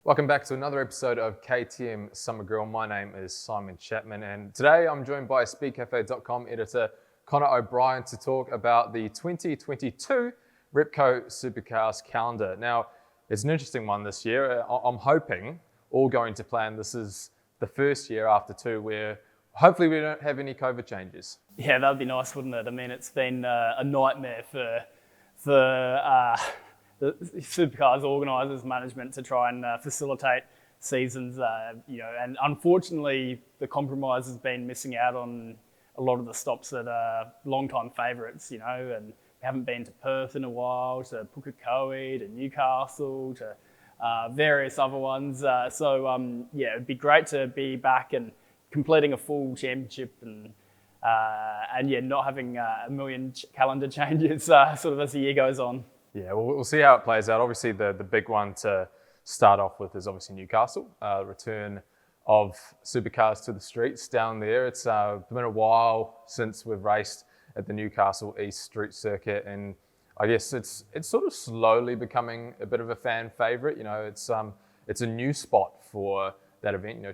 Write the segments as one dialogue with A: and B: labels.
A: Welcome back to another episode of KTM Summer Grill. My name is Simon Chapman, and today I'm joined by speedcafe.com editor Connor O'Brien to talk about the 2022 Repco Supercars calendar. Now, it's an interesting one this year. I'm hoping, all going to plan, this is the first year after two where hopefully we don't have any COVID changes.
B: Yeah, that would be nice, wouldn't it? I mean, it's been a nightmare for the Supercars organisers, management to try and facilitate seasons, and unfortunately the compromise has been missing out on a lot of the stops that are long-time favourites, and we haven't been to Perth in a while, to Pukekohe, to Newcastle, to various other ones. It'd be great to be back and completing a full championship and not having a million calendar changes sort of as the year goes on.
A: Yeah, well, we'll see how it plays out. Obviously, the big one to start off with is obviously Newcastle. Return of supercars to the streets down there. It's been a while since we've raced at the Newcastle East Street Circuit, and I guess it's sort of slowly becoming a bit of a fan favourite. It's a new spot for that event.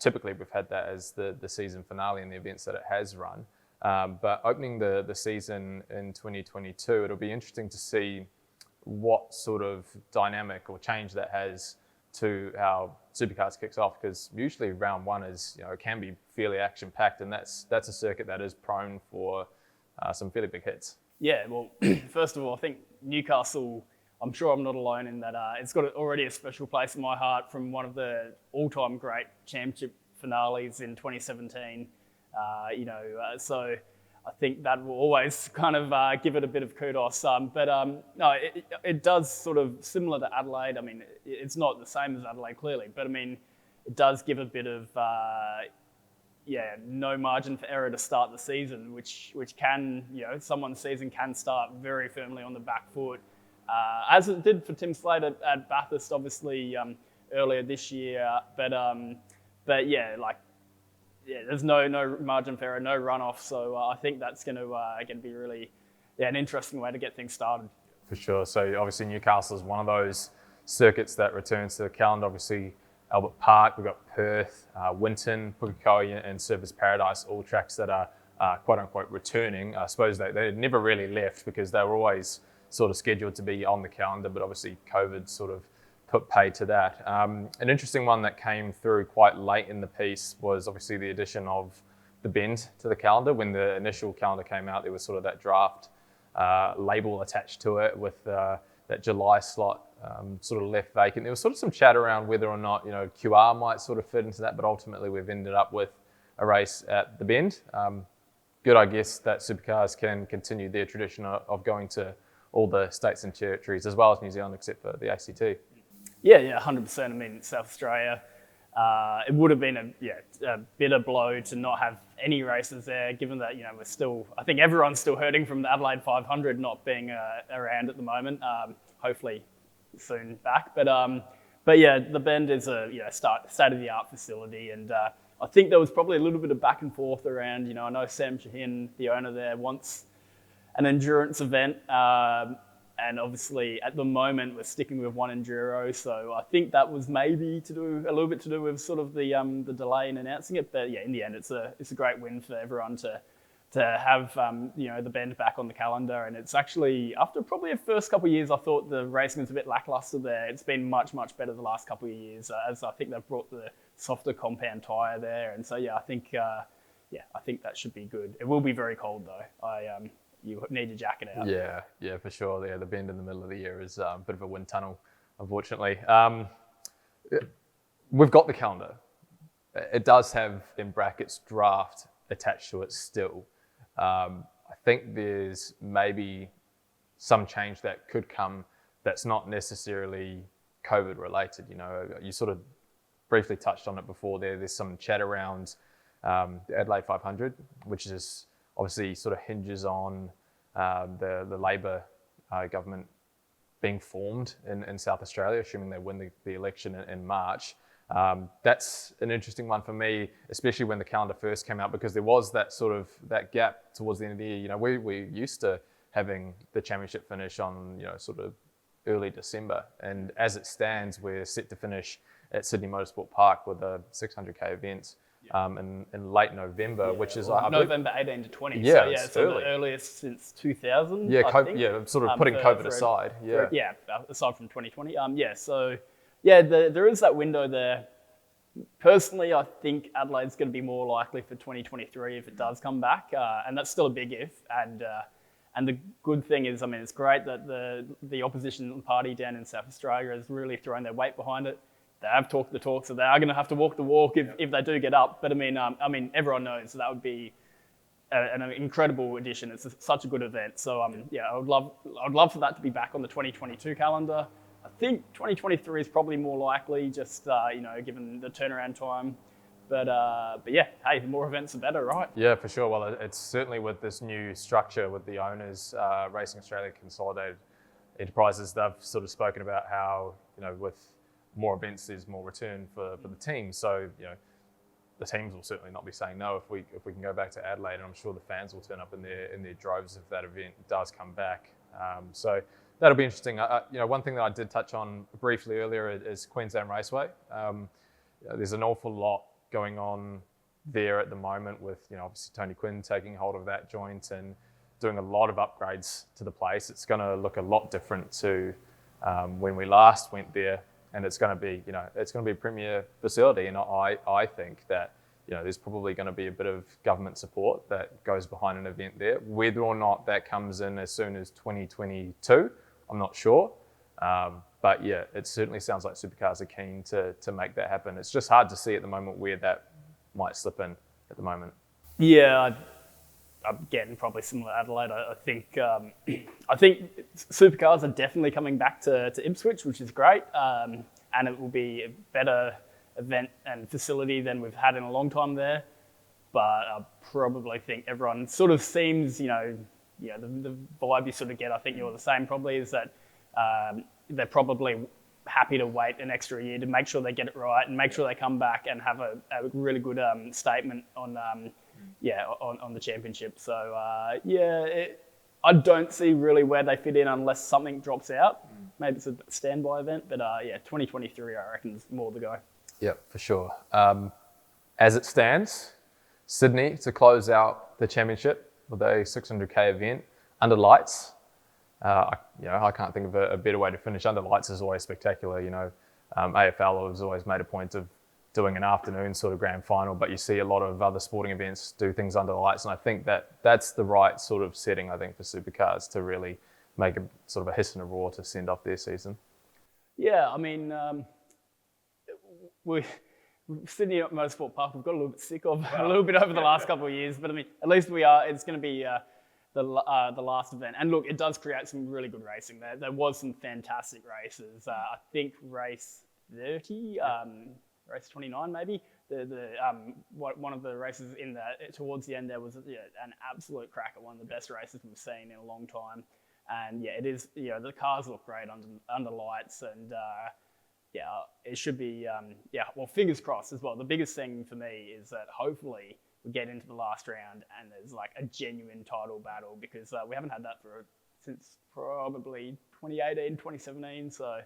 A: Typically we've had that as the season finale in the events that it has run. But opening the season in 2022, it'll be interesting to see what sort of dynamic or change that has to how Supercars kicks off, because usually round one is, it can be fairly action packed, and that's a circuit that is prone for some fairly big hits.
B: Yeah, well, first of all, I think Newcastle, I'm sure I'm not alone in that it's got already a special place in my heart from one of the all-time great championship finales in 2017. So I think that will always kind of give it a bit of kudos. It does sort of similar to Adelaide. I mean, it's not the same as Adelaide clearly, but I mean, it does give a bit of no margin for error to start the season, which can, someone's season can start very firmly on the back foot, as it did for Tim Slade at Bathurst, obviously earlier this year. There's no margin for error, no runoff. So I think that's going to be really an interesting way to get things started.
A: For sure. So obviously Newcastle is one of those circuits that returns to the calendar. Obviously Albert Park, we've got Perth, Winton, Pukekohe and Surfers Paradise, all tracks that are quote unquote returning. I suppose they never really left because they were always sort of scheduled to be on the calendar, but obviously COVID sort of put pay to that. An interesting one that came through quite late in the piece was obviously the addition of the Bend to the calendar. When the initial calendar came out, there was sort of that draft label attached to it with that July slot sort of left vacant. There was sort of some chat around whether or not QR might sort of fit into that, but ultimately we've ended up with a race at the Bend. Good, I guess, that Supercars can continue their tradition of going to all the states and territories as well as New Zealand, except for the ACT.
B: Yeah, 100%. I mean, South Australia, it would have been a bitter blow to not have any races there, given that, I think everyone's still hurting from the Adelaide 500 not being around at the moment. Hopefully soon back. But the Bend is a state-of-the-art facility, and I think there was probably a little bit of back and forth around, I know Sam Shahin, the owner there, wants an endurance event. And obviously, at the moment, we're sticking with one enduro, so I think that was maybe a little bit to do with sort of the delay in announcing it. But yeah, in the end, it's a great win for everyone to have the Bend back on the calendar. And it's actually, after probably the first couple of years, I thought the racing was a bit lackluster there. It's been much better the last couple of years, as I think they've brought the softer compound tyre there. And so I think that should be good. It will be very cold though. You need your jacket out.
A: Yeah, for sure. Yeah, the Bend in the middle of the year is a bit of a wind tunnel, unfortunately. We've got the calendar. It does have, in brackets, draft attached to it still. I think there's maybe some change that could come that's not necessarily COVID related. You sort of briefly touched on it before there. There's some chat around the Adelaide 500, which is obviously sort of hinges on the Labor government being formed in South Australia, assuming they win the election in March. That's an interesting one for me, especially when the calendar first came out, because there was that gap towards the end of the year. We're used to having the championship finish on sort of early December, and as it stands, we're set to finish at Sydney Motorsport Park with a 600k event in late November, which is
B: November 18 to 20.
A: Yeah,
B: so
A: it's
B: the
A: early.
B: earliest since 2000.
A: Yeah,
B: I think.
A: sort of putting COVID aside.
B: Aside from 2020. There is that window there. Personally, I think Adelaide's going to be more likely for 2023 if it does come back, and that's still a big if. And the good thing is, I mean, it's great that the opposition party down in South Australia has really thrown their weight behind it. They have talked the talk, so they are going to have to walk the walk if they do get up. But I mean, everyone knows that would be an incredible addition. It's such a good event. So I would love for that to be back on the 2022 calendar. I think 2023 is probably more likely, just given the turnaround time. But yeah, hey, the more events the better, right?
A: Yeah, for sure. Well, it's certainly with this new structure with the owners, Racing Australia Consolidated Enterprises, they've sort of spoken about how, with more events, there's more return for the team. So, the teams will certainly not be saying no if we can go back to Adelaide, and I'm sure the fans will turn up in their droves if that event does come back. So that'll be interesting. One thing that I did touch on briefly earlier is Queensland Raceway. There's an awful lot going on there at the moment with, obviously Tony Quinn taking hold of that joint and doing a lot of upgrades to the place. It's going to look a lot different to when we last went there, and it's going to be, it's going to be a premier facility. And I think that, there's probably going to be a bit of government support that goes behind an event there. Whether or not that comes in as soon as 2022, I'm not sure. But yeah, it certainly sounds like Supercars are keen to make that happen. It's just hard to see at the moment where that might slip in at the moment.
B: Yeah, I'm getting probably similar to Adelaide. I think Supercars are definitely coming back to Ipswich, which is great, and it will be a better event and facility than we've had in a long time there. But I probably think everyone sort of seems, the vibe you sort of get, I think you're the same probably, is that they're probably happy to wait an extra year to make sure they get it right and make sure they come back and have a really good statement on the championship. So I don't see really where they fit in unless something drops out. Maybe it's a standby event, but 2023 I reckon is more the go.
A: Yeah, for sure. As it stands, Sydney to close out the championship with a 600k event under lights. I can't think of a better way to finish. Under lights is always spectacular. AFL has always made a point of doing an afternoon sort of grand final, but you see a lot of other sporting events do things under lights, and I think that's the right sort of setting, I think, for Supercars to really make a sort of a hiss and a roar to send off their season. Yeah,
B: I mean, Sydney Motorsport Park, we've got a little bit sick of a little bit over the last couple of years, but I mean, at least we are. It's going to be the last event, and look, it does create some really good racing. There was some fantastic races. I think race 30, race 29 maybe. One of the races towards the end there was an absolute cracker, one of the best races we've seen in a long time. And yeah, it is. The cars look great under lights, and it should be. Well, fingers crossed as well. The biggest thing for me is that hopefully we get into the last round and there's like a genuine title battle, because we haven't had that since probably 2018, 2017. So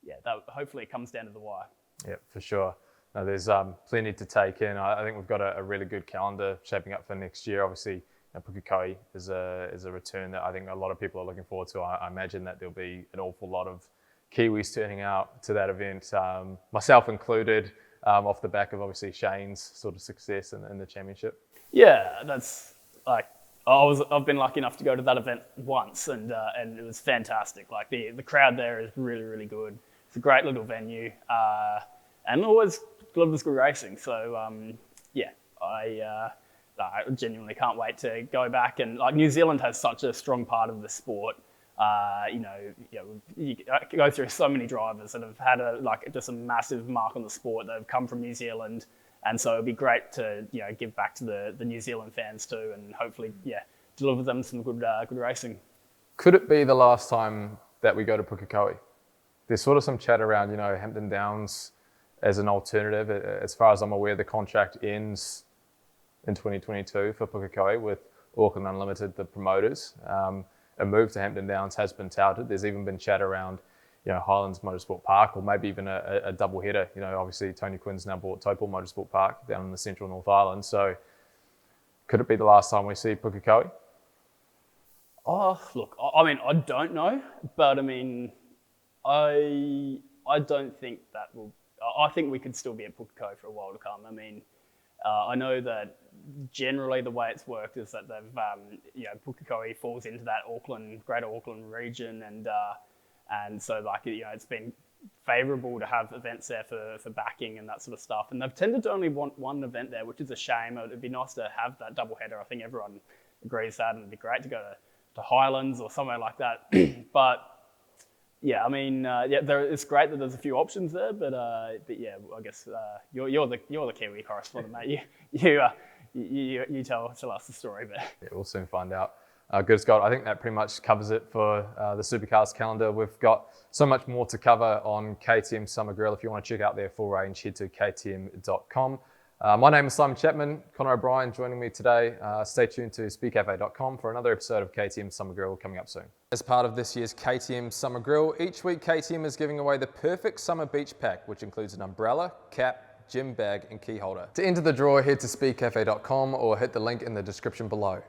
B: yeah, hopefully it comes down to the wire.
A: Yeah, for sure. No, there's plenty to take in. I think we've got a really good calendar shaping up for next year. Obviously, Pukekohe is a return that I think a lot of people are looking forward to. I imagine that there'll be an awful lot of Kiwis turning out to that event, myself included, off the back of obviously Shane's sort of success in the championship.
B: Yeah, that's like I've been lucky enough to go to that event once, and it was fantastic. Like the crowd there is really, really good. It's a great little venue, and always delivers good racing. So I genuinely can't wait to go back. And like New Zealand has such a strong part of the sport. You go through so many drivers that have had just a massive mark on the sport that have come from New Zealand, and so it'd be great to give back to the New Zealand fans too, and hopefully deliver them some good racing.
A: Could it be the last time that we go to Pukekohe? There's sort of some chat around Hampton Downs as an alternative. As far as I'm aware, the contract ends in 2022 for Pukekohe with Auckland Unlimited, the promoters. A move to Hampton Downs has been touted. There's even been chat around Highlands Motorsport Park, or maybe even a double header. Obviously Tony Quinn's now bought Topol Motorsport Park down in the central North Island. So could it be the last time we see Pukekohe?
B: Oh, look, I don't know, but I don't think that will. I think we could still be at Pukekohe for a while to come. I know that generally the way it's worked is that they've, Pukekohe falls into that Greater Auckland region, and so it's been favourable to have events there for backing and that sort of stuff. And they've tended to only want one event there, which is a shame. It'd be nice to have that double header. I think everyone agrees that, and it'd be great to go to Highlands or somewhere like that. But yeah, it's great that there's a few options there, but yeah, I guess you're the Kiwi correspondent, mate. You tell us the story, but
A: yeah, we'll soon find out. Good, Scott. I think that pretty much covers it for the Supercars calendar. We've got so much more to cover on KTM Summer Grill. If you want to check out their full range, head to ktm.com. My name is Simon Chapman. Connor O'Brien joining me today. Stay tuned to speedcafe.com for another episode of KTM Summer Grill coming up soon. As part of this year's KTM Summer Grill, each week KTM is giving away the perfect summer beach pack, which includes an umbrella, cap, gym bag and key holder. To enter the draw, head to speedcafe.com or hit the link in the description below.